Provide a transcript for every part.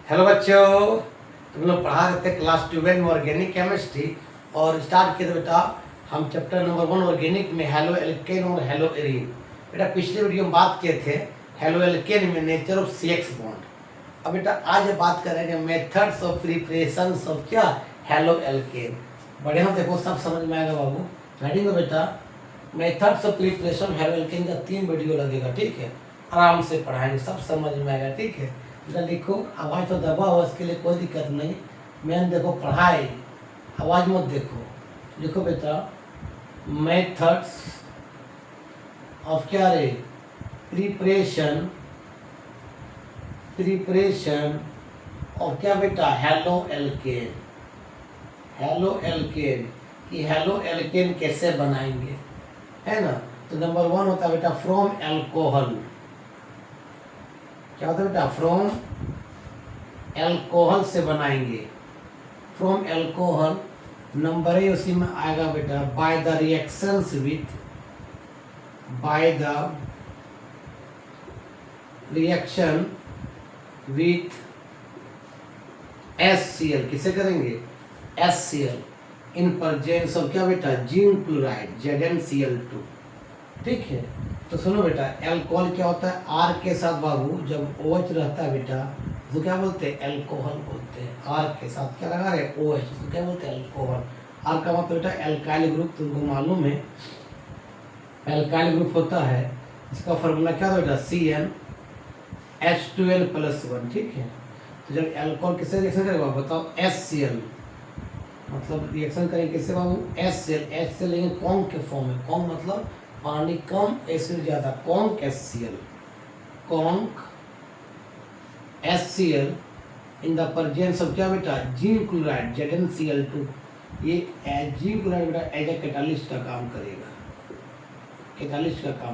Hello बच्चों, तुम लोग पढ़ा रहे थे क्लास 12 में ऑर्गेनिक केमिस्ट्री और स्टार्ट किया था बेटा हम चैप्टर नंबर 1 ऑर्गेनिक में हेलो एल्केन और हेलो एरीन। बेटा पिछले वीडियो में बात किए थे हेलो एल्केन में नेचर ऑफ CX बॉन्ड। अब बेटा आज बात करेंगे मेथड्स ऑफ प्रिपरेशन ऑफ क्या हेलो एल्केन। बढ़िया देखो, सब समझ में आएगा बाबू। रेडी हो बेटा? Methods of preparation halo alkane का 3 वीडियो लगेगा, ठीक है? आराम से पढ़ाएंगे, सब समझ में आएगा, ठीक है? बेटा लिखो, आवाज़ तो दबा हो, इसके लिए कोई दिक्कत नहीं। मैंने देखो पढ़ाई, आवाज़ मत देखो। लिखो बेटा मेथड्स ऑफ क्या रे प्रिपरेशन ऑफ क्या बेटा हेलो एल्केन। हेलो एल्केन कि हेलो एल्केन कैसे बनाएंगे, है ना? तो नंबर 1 होता है बेटा फ्रॉम एल्कोहल। क्या होता है बेटा? फ्रॉम एल्कोहल से बनाएंगे। फ्रॉम एल्कोहल नंबर ए उसी में आएगा बेटा by the reactions with reaction with HCl। किसे करेंगे? HCl इन प्रेजेंस ऑफ क्या बेटा? Zinc chloride ZnCl2। ठीक है, तो सुनो बेटा, एल्कोहल क्या होता है? R के साथ बाबू जब OH रहता है बेटा तो क्या बोलते हैं? एल्कोहल बोलते हैं। R के साथ क्या लगा रहे? OH, तो क्या बोलते हैं? एल्कोहल। R का मतलब बेटा एल्काइल ग्रुप, तुमको मालूम है एल्काइल ग्रुप होता है। इसका फॉर्मूला क्या था बेटा? CnH2n+1। ठीक है, तो जब एल्कोहल किससे रिएक्शन करेगा बताओ? HCl, मतलब रिएक्शन करेंगे किससे बाबू? HCl लेंगे कौन के फॉर्म में। कौन मतलब पानी कम एसिड ज्यादा, conc HCl in the presence of क्या बेटा? Zinc chloride ZnCl2। ये जिंक क्लोराइड बेटा एज ए कैटालिस्ट का काम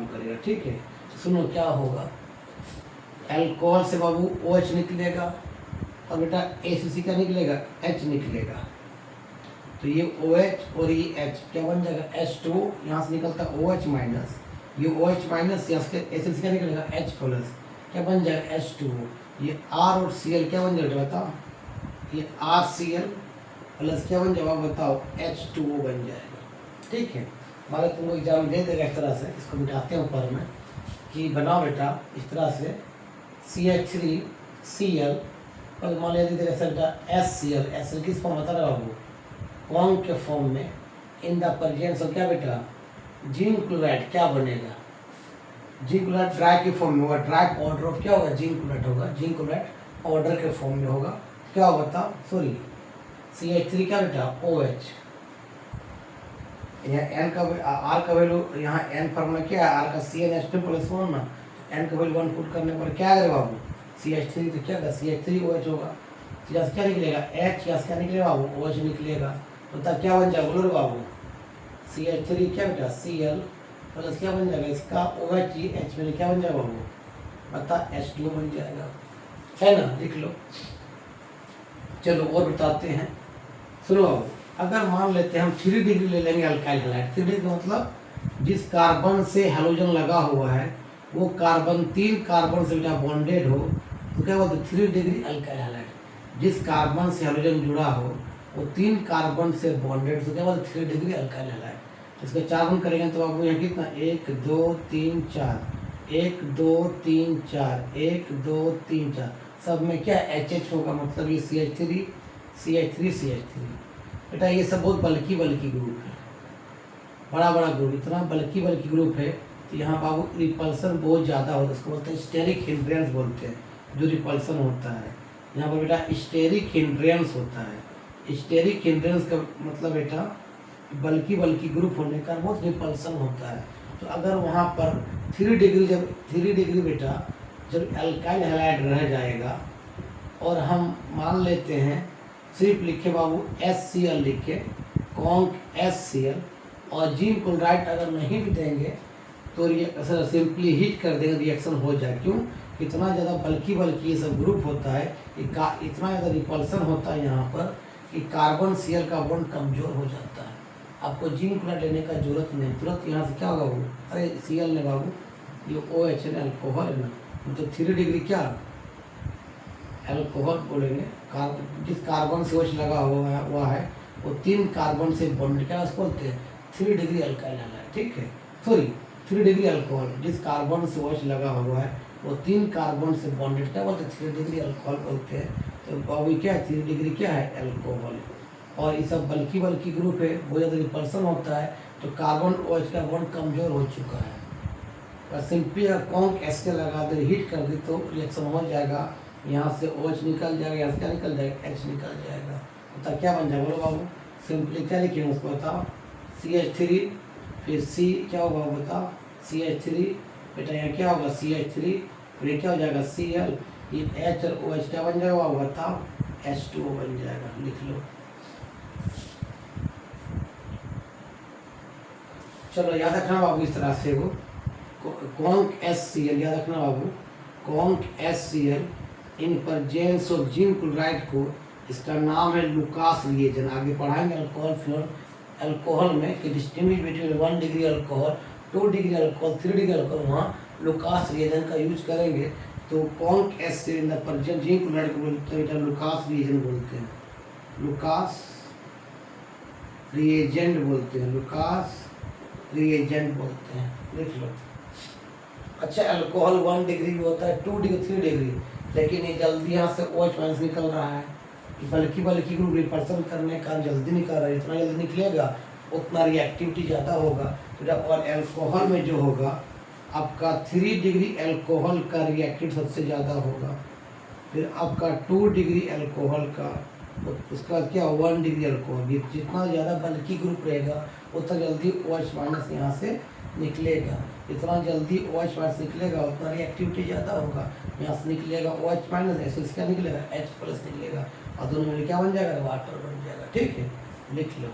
करेगा, ठीक है? तो सुनो क्या होगा, एल्कोहल से बाबू OH निकलेगा और बेटा ACC का निकलेगा, H निकलेगा। तो ये OH और ये H क्या बन जाएगा? H2। यहाँ से निकलता OH माइनस, ये OH माइनस, यहाँ से ACC का निकलेगा H प्लस, क्या बन जाएगा? H2। ये R और Cl क्या बन जाएगा बताओ? ये RCl प्लस क्या बन जाएगा बताओ? H2O बन जाएगा। ठीक है, मानो तुमको एग्जाम दे देगा इस तरह से। इसको मिटाते हैं ऊपर में कि बनाओ बेटा इस तरह से CH3Cl और मान लिया देगा सर बेटा HCl किस फॉर्म बता रहा बाबू? कौन के फॉर्म में इन द प्रेजेंस ऑफ क्या बेटा? Zinc chloride. क्या बनेगा? जिंक क्लोराइड ड्राई के फॉर्म में होगा, ड्राई पाउडर ऑफ क्या होगा? जिंक क्लोराइड होगा। जिंक क्लोराइड पाउडर के फॉर्म में होगा। क्या होगा बताओ? सॉरी, CH3 क्या बेटा? OH। यहाँ N का R का वैल्यू, यहाँ N फॉर्मूला क्या है? R का CnH2+1 ना, N का वैल्यू 1 पुट करने पर क्या करेगा बाबू? CH3 तो क्या होगा? CH3OH होगा। यहाँ से क्या निकलेगा? H। यहाँ से क्या निकलेगा बाबू? OH निकलेगा। तो तब क्या बन जाएगा बोलो बाबू? CH3 क्या बेटा? Cl प्लस क्या बन जाएगा इसका? OH। H में क्या बन जाएगा बाबू? बता, H2O बन जाएगा, है ना? लिख लो। चलो और बताते हैं, सुनो बाबू। अगर मान लेते हैं हम 3 डिग्री ले लेंगे अल्काइल हैलाइड। 3 डिग्री का मतलब जिस कार्बन से हेलोजन लगा हुआ है वो कार्बन 3 कार्बन से बेटा बॉन्डेड हो तो क्या बोलते? 3 डिग्री अल्काइल हैलाइड। जिस कार्बन से हेलोजन जुड़ा हो वो 3 कार्बन से बॉन्डेड, तो क्या बोलते? 3 डिग्री अल्काइल हैलाइड। इसको 4 गुण करेंगे तो आपको यहाँ कितना? 1 2 3 4, 1 2 3 4, 1 2 3 4, सब में क्या HH होगा, मतलब ये CH3 बेटा। ये सब बहुत बल्कि ग्रुप है, बड़ा ग्रुप। इतना बल्कि ग्रुप है तो यहाँ बाबू रिपल्सन बहुत ज़्यादा होता है। उसको बोलते हैं स्टेरिक हिंड्रेंस बोलते हैं, जो रिपल्सन होता है। यहाँ पर बेटा स्टेरिक हिंड्रेंस होता है। स्टेरिक हिंड्रेंस का मतलब बेटा बल्कि ग्रुप होने का बहुत रिपल्सन होता है। तो अगर वहाँ पर 3 डिग्री बेटा जब अल्काइल हैलाइड रह जाएगा और हम मान लेते हैं सिर्फ लिखे बाबू HCl लिखे, कॉन्क HCl, और जिंक क्लोराइड अगर नहीं भी देंगे तो सिंपली हीट कर देंगे, रिएक्शन हो जाए। क्यों? इतना ज़्यादा बल्कि ये सब ग्रुप होता है, इतना ज़्यादा रिपल्सन होता है यहाँ पर कि कार्बन Cl का बॉन्ड कमज़ोर हो जाता है। आपको जिंक क्लोराइड लेने का जरूरत नहीं, तुरंत यहाँ से क्या होगा वो? अरे Cl ने बाबू ये OH है, अल्कोहल है ना, तो 3 डिग्री क्या अल्कोहल बोलेंगे, जिस कार्बन से OH लगा हुआ है वो 3 कार्बन से बॉन्ड, क्या उसको बोलते हैं 3 डिग्री अल्काइल हैलाइड, ठीक है, सॉरी 3 डिग्री अल्कोहल, जिस कार्बन से OH लगा हुआ है वो 3 कार्बन से बॉन्डेड, क्या बोलते हैं 3 डिग्री अल्कोहल बोलते हैं। तो बाबू क्या है 3 डिग्री क्या है अल्कोहल। और ये सब बल्कि ग्रुप है, वो जब रिपल्सन होता है तो कार्बन OH का बॉन्ड कमजोर हो चुका है, बस सिंपली कॉन्क एस के लगा दे, हीट कर दी तो रिएक्शन हो जाएगा, यहाँ से OH निकल जाएगा, यहाँ से क्या निकल जाएगा H निकल जाएगा, बता क्या बन जाएगा बोलो बाबू, सिंपली क्या लिखेंगे उसको बताओ CH3, फिर C क्या होगा बताओ CH3, बेटा यहाँ क्या होगा CH3, फिर क्या हो जाएगा Cl, ये H और OH क्या बन जाएगा बाबू बताओ H2O बन जाएगा, लिख लो। चलो याद रखना बाबू इस तरह से वो कॉन्क HCl, याद रखना बाबू conc HCl in presence of zinc chloride को, इसका नाम है लुकास रिएजेंट। आगे पढ़ाएंगे अल्कोहल फिर अल्कोहल में कि distinguish between 1 degree alcohol, 2 degree alcohol, 3 degree alcohol, वहाँ लुकास रिएजेंट का यूज करेंगे। तो conc HCl in the presence zinc chloride को बोलते हैं लुकास रिएजेंट बोलते हैं, लुकास रिएजेंट बोलते हैं, लुकास रिएजेंट बोलते हैं, लिख लो। अच्छा अल्कोहल 1 डिग्री भी होता है, 2 डिग्री, 3 डिग्री, लेकिन ये जल्दी यहाँ से OH माइनस निकल रहा है, बल्कि ग्रुप रिपल्सन करने का जल्दी निकल रहा है, जितना जल्दी निकलेगा उतना रिएक्टिविटी ज़्यादा होगा। और अल्कोहल में जो होगा आपका 3 डिग्री अल्कोहल का रिएक्टिव सबसे ज़्यादा होगा, फिर आपका 2 डिग्री अल्कोहल का, उसका क्या 1 डिग्री अल्कोहल, जितना ज़्यादा बल्कि ग्रुप रहेगा उतना जल्दी OH माइनस यहाँ से निकलेगा, इतना जल्दी OH माइनस निकलेगा उतना रिएक्टिविटी ज़्यादा होगा, यहाँ से निकलेगा OH माइनस, ऐसे क्या निकलेगा H प्लस निकलेगा, और दोनों में क्या बन जाएगा वाटर बन जाएगा, ठीक है लिख लो।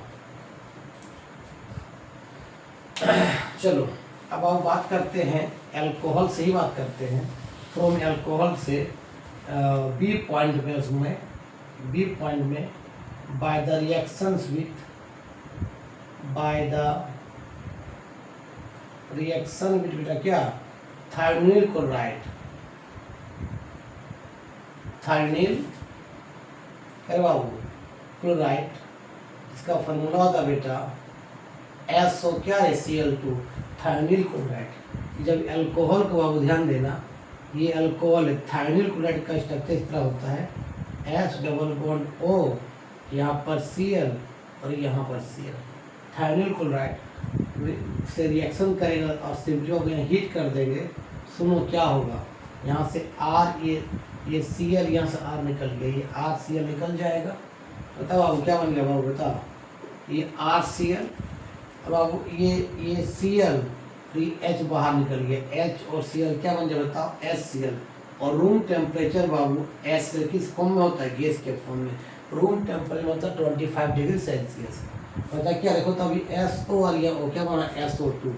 चलो अब आप बात करते हैं अल्कोहल से ही बात करते हैं, फ्रॉम अल्कोहल से बी पॉइंट में, उसमें बी पॉइंट में by the reactions with, by the reaction with बेटा क्या थायोनिल क्लोराइड, थायोनिल बाबू क्लोराइड, इसका फॉर्मूला होता बेटा SO क्या है Cl2, थायोनिल क्लोराइड। जब अल्कोहल को बाबू ध्यान देना, ये अल्कोहल है, थायोनिल क्लोराइड का स्ट्रक्चर इस तरह होता है H डबल बॉन्ड O, यहाँ पर Cl और यहाँ पर Cl, थायोनिल क्लोराइड से रिएक्शन करेगा और सिंपली हो गया हीट कर देंगे, सुनो क्या होगा यहाँ से R, ये Cl यहाँ से R निकल गया, ये RCl निकल जाएगा, बताओ बाबू क्या बन गया बाबू बताओ, ये RCl, अब बाबू ये Cl, ये H बाहर निकल गया, H और Cl क्या बन जाए बताओ HCl, और रूम टेम्परेचर बाबू HCl किस फॉर्म में होता है गैस के फॉर्म में, रूम टेम्परेचर होता है 25 डिग्री सेल्सियस, पता क्या देखो तो अभी SO और ये O क्या बना SO2,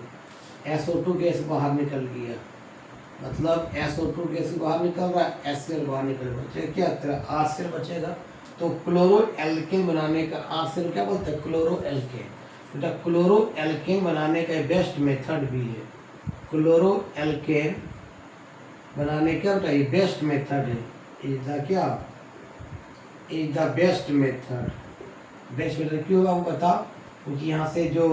SO2 गैस बाहर निकल गया, मतलब SO2 गैस बाहर निकल रहा है, HCl बाहर निकल रहा है, क्या तेरा RCl बचेगा। तो क्लोरो एल्केन बनाने का RCl क्या बोलते हैं क्लोरो एल्केन, बेटा क्लोरो एल्केन बनाने का बेस्ट मेथड भी है, क्लोरो एल्केन बनाने का बेटा ये बेस्ट मेथड है, इज द क्या is the best method, best method क्यों आपको बताओ, क्योंकि यहाँ से जो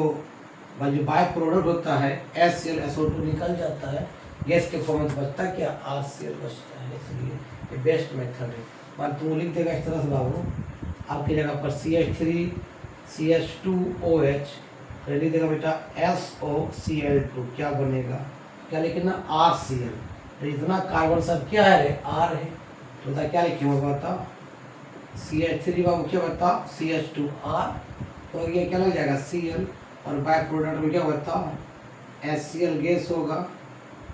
बाय प्रोडक्ट होता है HCl SO2 निकल जाता है, गैस के फॉर्म में बचता क्या RCl बचता है, इसलिए ये बेस्ट मेथड है। बात तुम लिख देगा इस तरह से बाबू, आपकी जगह पर CH3 CH2OH, लिख देगा बेटा SOCl2, क्या बनेगा क्या लिखना RCl, तो इतना कार्बन सब क्या है R है, तो बता क्या लिखेंगे बताओ CH3 बाबू क्या बताओ CH2R, तो ये क्या लग जाएगा Cl, और बाय प्रोडक्ट में क्या बताओ HCl गैस होगा,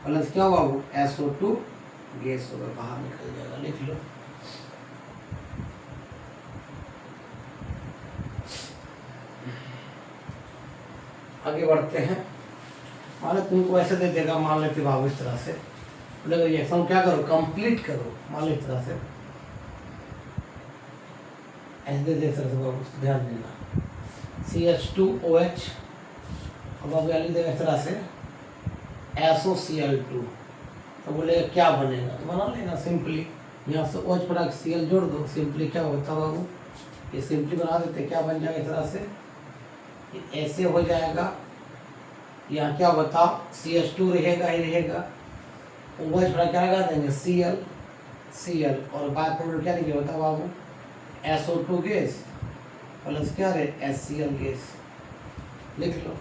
प्लस क्या होगा बाबू SO2 गैस होगा, बाहर निकल जाएगा, लिख लो। आगे बढ़ते हैं, मान लो तुमको ऐसे दे देगा, मान लेते बाबू इस तरह से, बोलेगा रिएक्शन क्या करो कंप्लीट करो, मान लो इस तरह से ऐसे दे तरह से बाबू ध्यान देना CH2OH, अब बाबू लिख देगा इस तरह से SOCl2, तो बोलेगा क्या बनेगा, तो बना लेना सिंपली। यहाँ से OH प्रोडक्ट Cl जोड़ दो, सिंपली क्या होता है बाबू, ये सिंपली बना देते, क्या बन जाएगा इस तरह से, ये ऐसे हो जाएगा। यहाँ क्या बताओ, CH2 रहेगा ही रहेगा, OH प्रोडक्ट क्या लगा देंगे Cl, और बाय प्रोडक्ट क्या निकलेगा बताओ बाबू, SO2 गैस प्लस क्या रहे HCl गैस, लिख लो।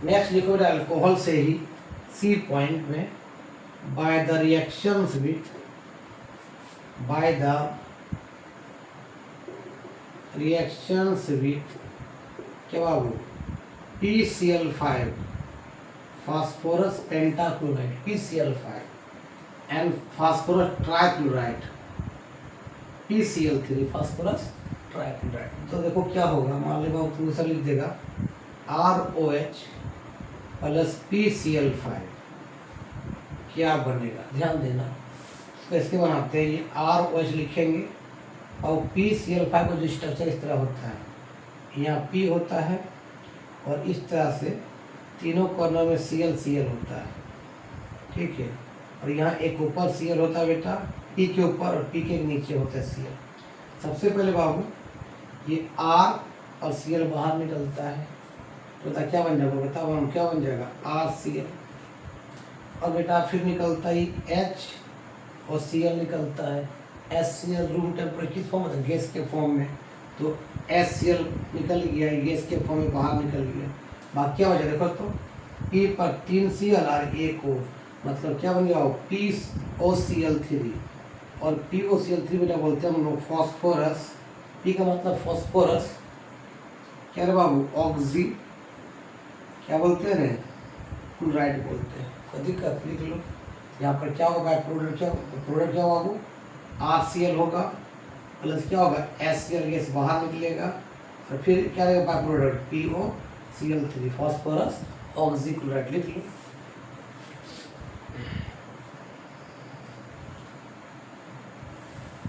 नेक्स्ट लिखो अल्कोहल से ही सी पॉइंट में, बाय द रिएक्शंस विथ क्या बाबू PCl5 phosphorus pentachloride PCl5 and phosphorus trichloride PCl3 phosphorus trichloride. तो देखो क्या होगा, मान लो बाबू तू ऐसा लिख देगा ROH प्लस PCl5 क्या बनेगा, ध्यान देना। कैसे बनाते हैं, ये ROH लिखेंगे और PCl5 का जो स्ट्रक्चर इस तरह होता है, यहाँ P होता है और इस तरह से तीनों कॉर्नर में Cl होता है, ठीक है। और यहाँ एक ऊपर Cl होता है बेटा, P के ऊपर, और P के नीचे होता है Cl। सबसे पहले बाबू ये R और Cl बाहर निकलता है, तो बता क्या बन जाएगा, बताओ हम क्या बन जाएगा RCl, और बेटा फिर निकलता ही H और Cl निकलता है HCl, रूम टेम्परेचर किस फॉर्म में, गैस के फॉर्म में, तो HCl निकल गया, गैस के फॉर्म में बाहर निकल गया। बाकी क्या बचा देखो, तो P पर 3 Cl और एक O, मतलब क्या बन गया POCl3, और POCl3 बेटा बोलते हैं हम लोग फॉस्फोरस, P का मतलब फॉस्फोरस, क्या रे बाबू ऑक्सी, क्या बोलते हैं क्लोराइड बोलते हैं, कोई दिक्कत, लिख लो। यहाँ पर क्या होगा बाय प्रोडक्ट, क्या होगा बाबू RCl होगा, प्लस क्या होगा HCl गैस बाहर निकलेगा, और फिर क्या रहेगा by product POCl3 phosphorus oxy chloride, लिख लो।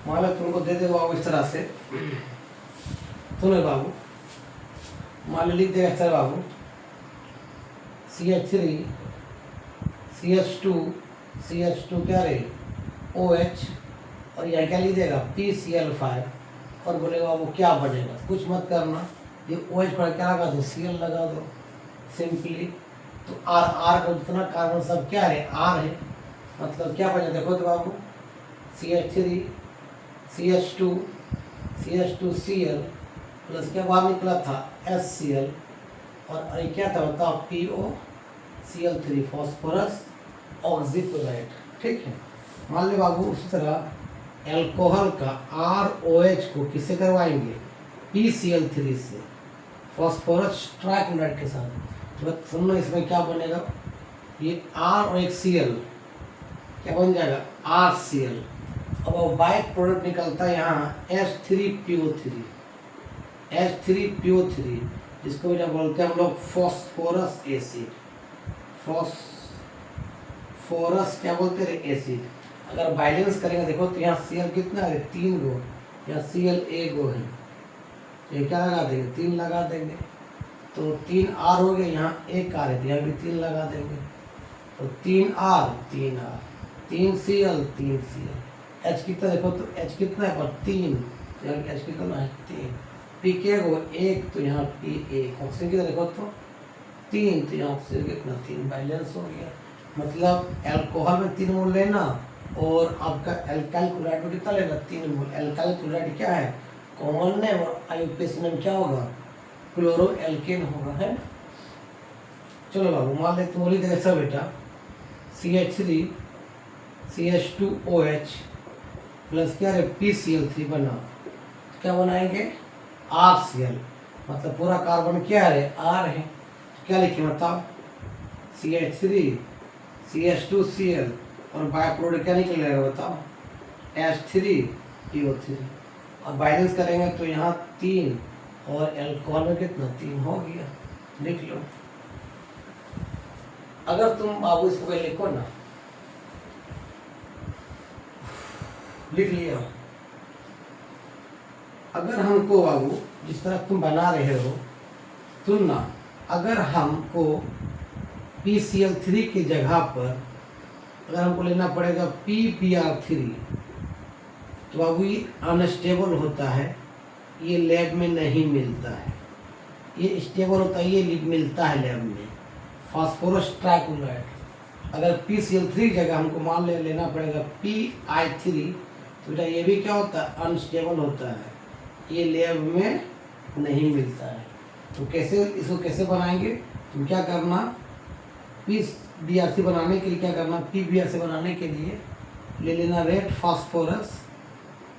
मान लो तुमको दे दे बाबू इस तरह से, सुनो बाबू, मान लो लिख देगा इस तरह बाबू CH3 CH2 क्या रहे OH, और यहाँ क्या लिख देगा PCl5, और बोलेगा वो क्या बनेगा, कुछ मत करना, ये OH पर क्या लगा दो Cl लगा दो सिंपली। तो R का जितना कार्बन सब क्या है R है, मतलब क्या बनेगा देखो तो बाबू CH3 CH2 Cl प्लस क्या बाहर निकला था HCl, और ये क्या था बताओ POCl3 फास्फोरस ऑक्सीक्लोराइड, ठीक है। मान ले बाबू उसी तरह एल्कोहल का ROH को किससे करवाएंगे PCl3 से फास्फोरस ट्राइक्लोराइड के साथ, तो सुन लो इसमें क्या बनेगा, ये R और एक Cl क्या बन जाएगा RCl, अब बाय प्रोडक्ट निकलता है यहाँ H3PO3 जिसको क्या बोलते हैं हम लोग फॉस्फोरस एसिड, फॉस्फोरस क्या बोलते हैं एसिड। अगर बैलेंस करेंगे देखो तो यहाँ Cl कितना है 3 गो, यहाँ Cl 1 गो है, ये क्या लगा देंगे 3 लगा देंगे, तो 3 R हो गए, यहाँ 1 R है तो यहाँ भी 3 लगा देंगे, तो 3 R 3 Cl 3 Cl। H कितना देखो तो H कितना है पर 3, तो यहाँ H कितना है 3, P के गो 1 तो यहाँ P 1, ऑक्सीजन कितना देखो तो 3, तो यहाँ ऑक्सीजन कितना 3, बैलेंस हो गया। मतलब एल्कोहल में 3 मोल लेना और आपका एल्काइल क्लोराइड में कितना लेना 3 मोल। एल्काइल क्लोराइड क्या है कॉमन नेम, और आईयूपीएसी नेम क्या होगा क्लोरो एल्केन होगा, है ना। चलो बाबू मान ले तुम लिख देगा बेटा CH3 CH2OH प्लस क्या है PCl3 बना, क्या बनाएंगे RCl, मतलब पूरा कार्बन क्या है R है, क्या लिखे बताओ CH3 CH2Cl, और बाय प्रोडक्ट क्या निकलेगा बताओ H3PO3, और बैलेंस करेंगे तो यहाँ 3 और एल्कोहल में कितना 3 हो गया, लिख लो। अगर तुम बाबू इसको लिखो ना, लिख लिया, अगर हमको बाबू जिस तरह तुम बना रहे हो तुलना, अगर हमको PCl3 की जगह पर अगर हमको लेना पड़ेगा PBr3, तो बाबू ये अनस्टेबल होता है, ये लैब में नहीं मिलता है। ये स्टेबल होता है, ये मिलता है लैब में, फास्फोरस ट्राइक्लोराइड। अगर PCl3 जगह हमको मान लेना पड़ेगा PI3, तो बेटा ये भी क्या होता है, अनस्टेबल होता है, ये लैब में नहीं मिलता है। तो कैसे इसको कैसे बनाएंगे, तो क्या करना, PBr3 बनाने के लिए क्या करना, PBr3 बनाने के लिए ले लेना red phosphorus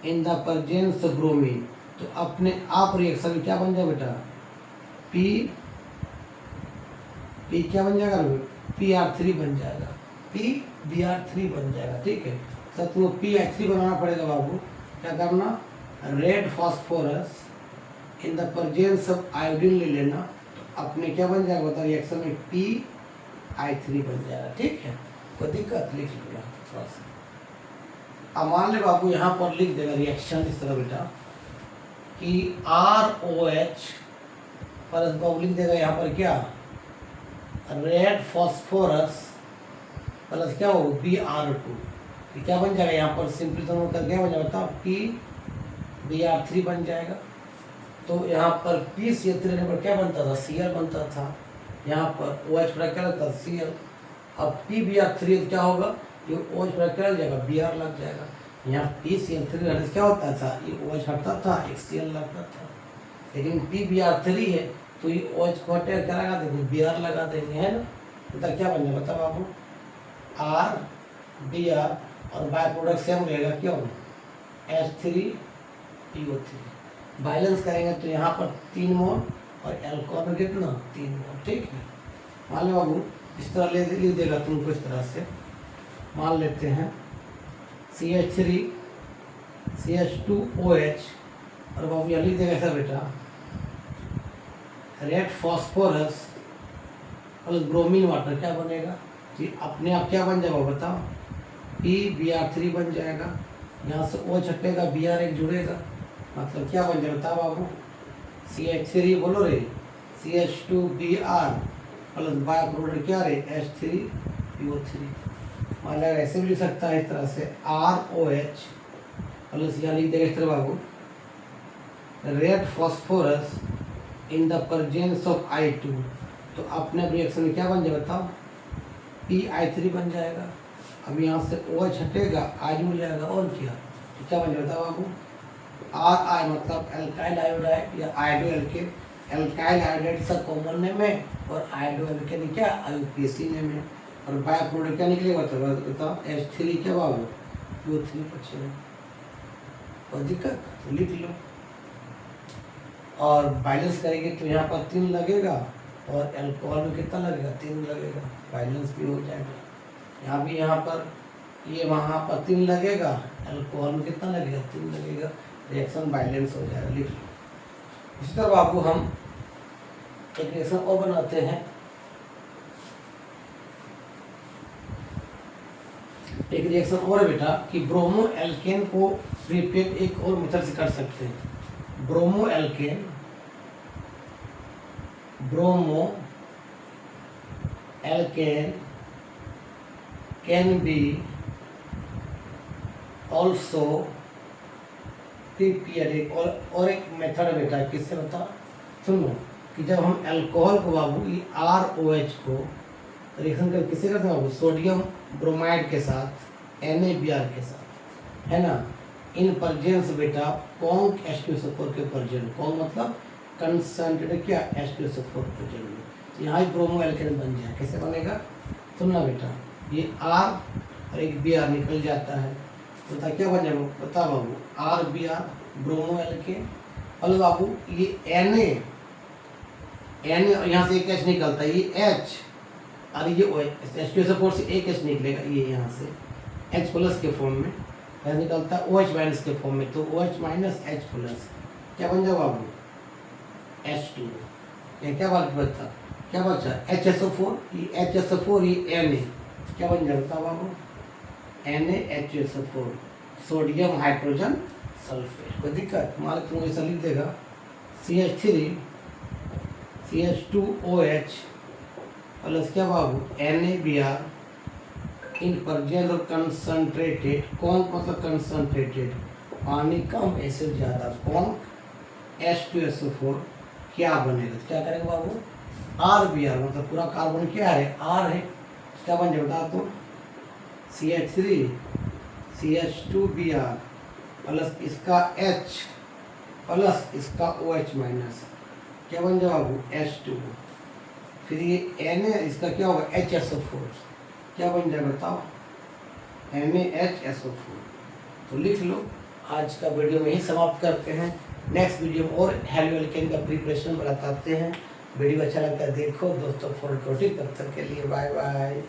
in the presence of bromine. तो अपने आप रिएक्शन में क्या बन जाएगा बेटा, P क्या बन जाएगा, PR3 बन जाएगा, PBr3 बन जाएगा। ठीक है सर, तुमको PI3 बनाना पड़ेगा बाबू। क्या करना, red phosphorus in the presence of iodine ले लेना, तो अपने क्या बन जाएगा बता, रिएक्शन में PI3 बन जाएगा। ठीक है, कोई दिक्कत, लिख लिया थोड़ा सा। अब मान ले बाबू यहाँ पर लिख देगा रिएक्शन इस तरह बेटा कि ROH प्लस बाबू लिख देगा यहाँ पर क्या, रेड फास्फोरस प्लस क्या हो Br2, क्या बन जाएगा यहाँ पर सिंपली दोनों का क्या बन जाएगा बताओ, PBr3 बन जाएगा। तो यहाँ पर PCl3 रहने पर क्या बनता था, Cl बनता था, यहाँ पर OH पर क्या लगता था, Cl। अब PBr3 क्या होगा, ये OH पर क्या लग जाएगा, Br लग जाएगा। यहाँ PCl3 रहने से क्या होता था, ये OH हटता था, एक Cl लगता था। लेकिन PBr3 है तो ये OH को हटे क्या लगा देंगे, Br लगा देंगे, है ना। तो क्या बन जाएगा बताओ बाबू, RBr और बाय प्रोडक्ट सेम रहेगा, क्यों, H3PO3। बैलेंस करेंगे तो यहाँ पर 3 मोल और एल्कोहल में कितना, 3 मोल। ठीक है, मान लो बाबू इस तरह लिख देगा तुमको, इस तरह से मान लेते हैं CH3 CH2OH, और बाबू यहाँ लिख देगा ऐसा बेटा, red phosphorus plus bromine water क्या बनेगा जी, अपने आप क्या बन जाएगा बताओ, PBr3 बन जाएगा। यहाँ से OH हटेगा, Br एक जुड़ेगा, मतलब क्या बन जाएगा बताओ बाबू, CH3 बोलो रे, CH2Br प्लस बाय प्रोडक्ट क्या रे, H3PO3। मान लिया ऐसे भी लिख सकता है इस तरह से, ROH प्लस यहाँ लिख देगा इस तरह बाबू, red phosphorus in the presence of I2। तो अपने रिएक्शन में क्या बन जाएगा बताओ, PI3 बन जाएगा। अब यहाँ से OH हटेगा, I जुड़ जाएगा, और क्या, तो क्या बन जाएगा बाबू, RI मतलब एल्काइल आयोडाइड या आयोडो एल्केन। एल्काइल आयोडाइड सब कॉमन नेम है और आयोडो एल्केन क्या, IUPAC नेम है। और बाय प्रोडक्ट क्या निकलेगा बताओ, H3 क्या बाबू, PO3 बचेगा। और दिक्कत तो लिख लो, और बैलेंस करेंगे तो यहाँ पर 3 लगेगा, और एल्कोहल में कितना लगेगा, 3 लगेगा, बैलेंस भी हो जाएगा। यहाँ भी यहाँ पर ये वहाँ पर 3 लगेगा, एल्कोहल में कितना लगेगा, 3 लगेगा, रिएक्शन बैलेंस हो जाएगा। लिख लो। इसी तरह बाबू हम एक रिएक्शन और बनाते हैं, एक रिएक्शन और है बेटा कि ब्रोमो एल्केन को प्रिपेयर एक और मेथड से कर सकते हैं। Bromo alkane can be also prepare. और एक मेथड है बेटा, किससे बता सुनो, कि जब हम अल्कोहल को बाबू ROH को रिएक्शन कर किससे करते हैं बाबू, सोडियम ब्रोमाइड के साथ NaBr के साथ, है ना, इन प्रेजेंस बेटा कॉन्क H2SO4 के प्रेजेंट, कॉन्क मतलब कंसंट्रेटेड क्या, H2SO4 प्रेजेंट में, यहाँ ही ब्रोमो एल्केन बन जाए। कैसे बनेगा सुनना बेटा, ये R और एक Br निकल जाता है, बता क्या बन जाएगा बता बाबू, RBr ब्रोमो एल्केन, और बाबू ये Na यहाँ से एक H निकलता है, ये H और ये H2SO4 से एक H निकलेगा, ये यहाँ से H प्लस के फॉर्म में निकलता है, OH माइनस के फॉर्म में, तो OH माइनस H प्लस क्या बन जाएगा बाबू, H2। ये क्या बात बता, क्या बचा HSO4, ये HSO4 ये Na क्या बन जाता बाबू, NaHSO4 सोडियम हाइड्रोजन सल्फेट। कोई दिक्कत, मान तुम ऐसा लिख देगा CH3 CH2OH प्लस क्या बाबू NaBr in presence of concentrated, कौन मतलब कंसंट्रेटेड, पानी कम एसिड ज़्यादा, कौन H2SO4 क्या बनेगा, तो क्या करेंगे बाबू, RBr, मतलब पूरा कार्बन क्या है, R है, क्या बन जाए बता तुम, CH3 CH2Br प्लस इसका H प्लस इसका OH माइनस, क्या बन जाए बाबू, H2, फिर ये Na इसका क्या होगा, HSO4, क्या बन जाए बताओ, NaHSO4। तो लिख लो। आज का वीडियो में ही समाप्त करते हैं। नेक्स्ट वीडियो में और हेलो एल्केन का प्रिपरेशन बताते हैं। वीडियो अच्छा लगता है देखो दोस्तों, फॉलो करो। तब तक के लिए बाय बाय।